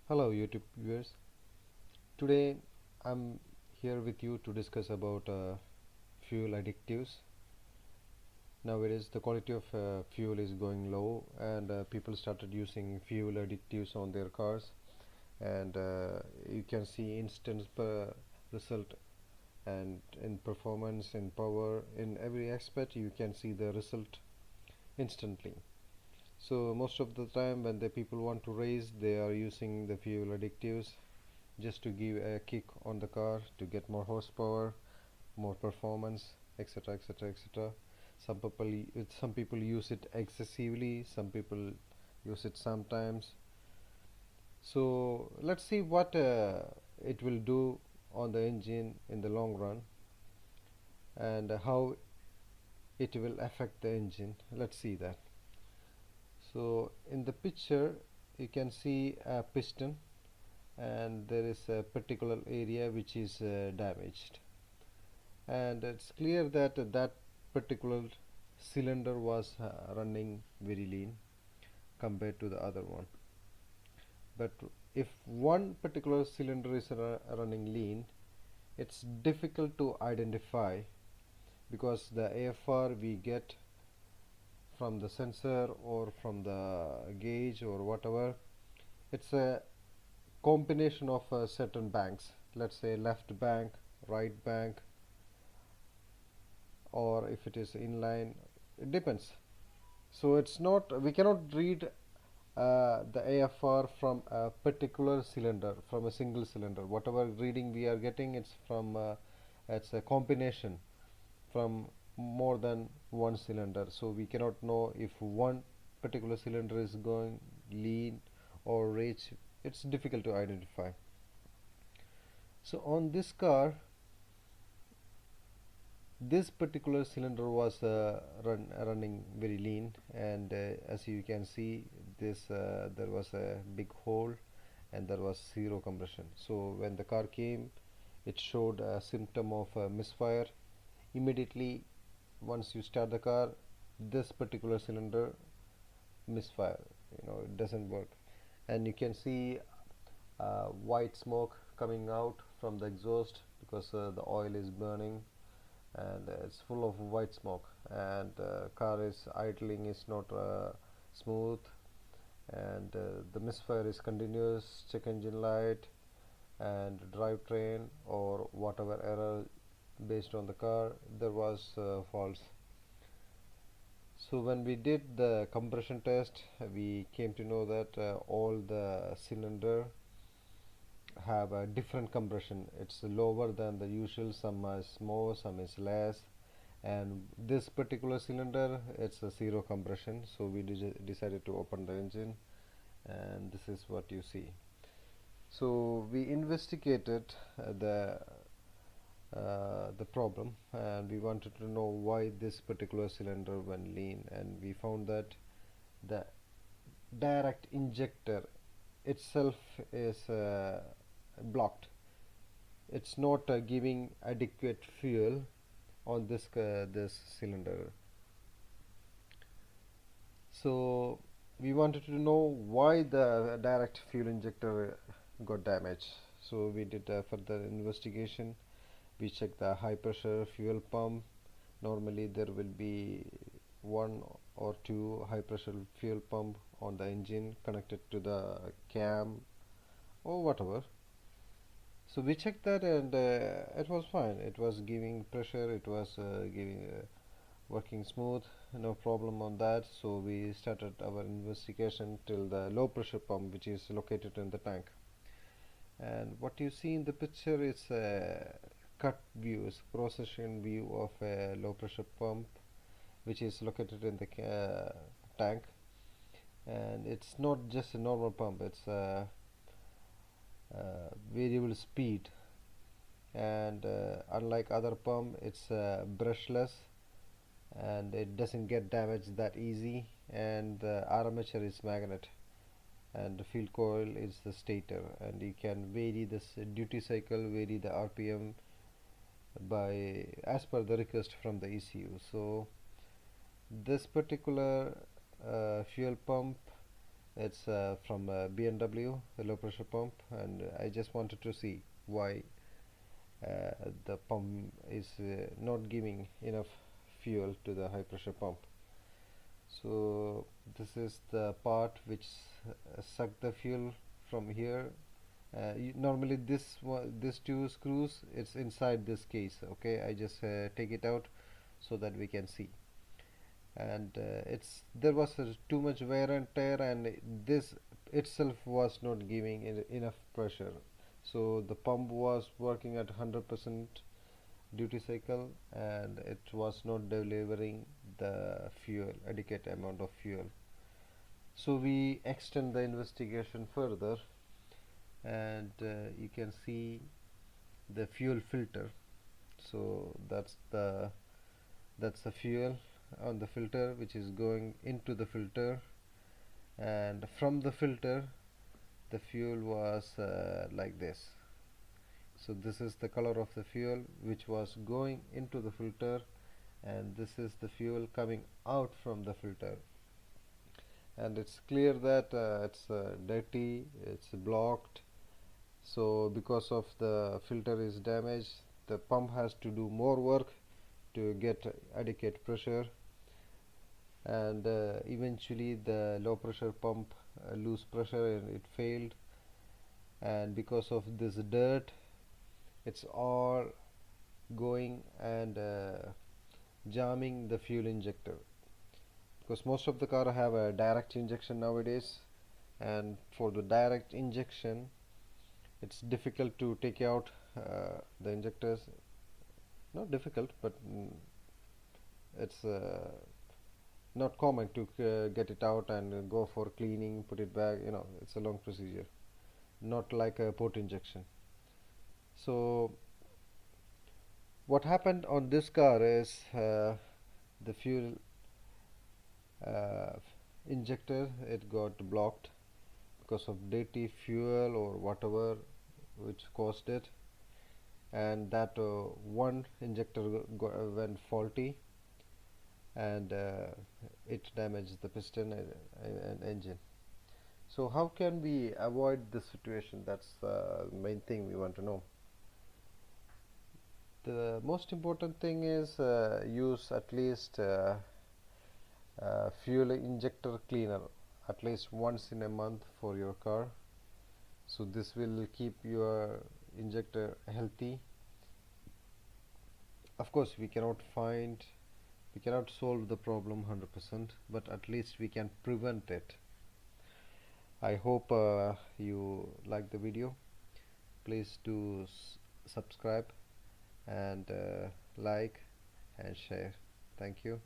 Hello YouTube viewers. Today I'm here with you to discuss about fuel additives. Nowadays the quality of fuel is going low and people started using fuel additives on their cars, and you can see instant result, and in performance, in power, in every aspect you can see the result instantly. So most of the time when the people want to race, they are using the fuel additives just to give a kick on the car to get more horsepower, more performance, etc., etc., etc. Some people use it excessively, some people use it sometimes. So let's see what it will do on the engine in the long run, and how it will affect the engine. Let's see that. So in the picture you can see a piston, and there is a particular area which is damaged, and it's clear that that particular cylinder was running very lean compared to the other one. But if one particular cylinder is running lean, it's difficult to identify, because the AFR we get from the sensor or from the gauge or whatever, it's a combination of certain banks, let's say left bank, right bank, or if it is inline, it depends. So it's not, we cannot read the AFR from a particular cylinder, from a single cylinder. Whatever reading we are getting, it's a combination from more than one cylinder. So we cannot know if one particular cylinder is going lean or rich. It's difficult to identify. So on this car, this particular cylinder was running very lean, and as you can see, there was a big hole and there was zero compression. So when the car came, it showed a symptom of misfire. Immediately once you start the car, this particular cylinder misfire, it doesn't work, and you can see white smoke coming out from the exhaust because the oil is burning, and it's full of white smoke, and car is idling, is not smooth, and the misfire is continuous. Check engine light and drivetrain or whatever error based on the car, there was false. So when we did the compression test, we came to know that all the cylinder have a different compression. It's lower than the usual, some is more, some is less, and this particular cylinder, it's a zero compression. So we decided to open the engine, and this is what you see. So we investigated the problem, and we wanted to know why this particular cylinder went lean, and we found that the direct injector itself is blocked. It's not giving adequate fuel on this cylinder. So we wanted to know why the direct fuel injector got damaged. So we did further investigation. We checked the high pressure fuel pump. Normally there will be one or two high pressure fuel pump on the engine connected to the cam or whatever. So we checked that, and it was fine. It was giving pressure, it was giving working smooth, no problem on that. So we started our investigation till the low pressure pump, which is located in the tank. And what you see in the picture is a cut view, is cross-section view of a low pressure pump which is located in the tank. And it's not just a normal pump, it's a variable speed, and unlike other pump, it's brushless, and it doesn't get damaged that easy, and the armature is magnet, and the field coil is the stator, and you can vary this duty cycle, vary the RPM by as per the request from the ECU. So this particular fuel pump It's from BMW, a low pressure pump, and I just wanted to see why the pump is not giving enough fuel to the high pressure pump. So this is the part which suck the fuel from here. Normally this two screws, it's inside this case. Okay, I just take it out so that we can see. And it's there was too much wear and tear, and this itself was not giving enough pressure, so the pump was working at 100% duty cycle, and it was not delivering the fuel, adequate amount of fuel. So we extend the investigation further, and you can see the fuel filter. So that's the fuel on the filter, which is going into the filter, and from the filter the fuel was like this. So this is the color of the fuel which was going into the filter, and this is the fuel coming out from the filter. And it's clear that it's dirty, it's blocked. So because of the filter is damaged, the pump has to do more work to get adequate pressure, and eventually the low pressure pump lose pressure and it failed. And because of this dirt, it's all going and jamming the fuel injector, because most of the car have a direct injection nowadays, and for the direct injection it's difficult to take out the injectors. Not difficult, but it's not common to get it out and go for cleaning, put it back. It's a long procedure, not like a port injection. So what happened on this car is the fuel uh, injector, it got blocked because of dirty fuel or whatever which caused it, and that one injector went faulty, and it damaged the piston and engine. So how can we avoid this situation? That's the main thing we want to know. The most important thing is use at least fuel injector cleaner at least once in a month for your car. So this will keep your injector healthy. Of course, we cannot solve the problem 100%, but at least we can prevent it. I hope you like the video. Please do subscribe and like and share. Thank you.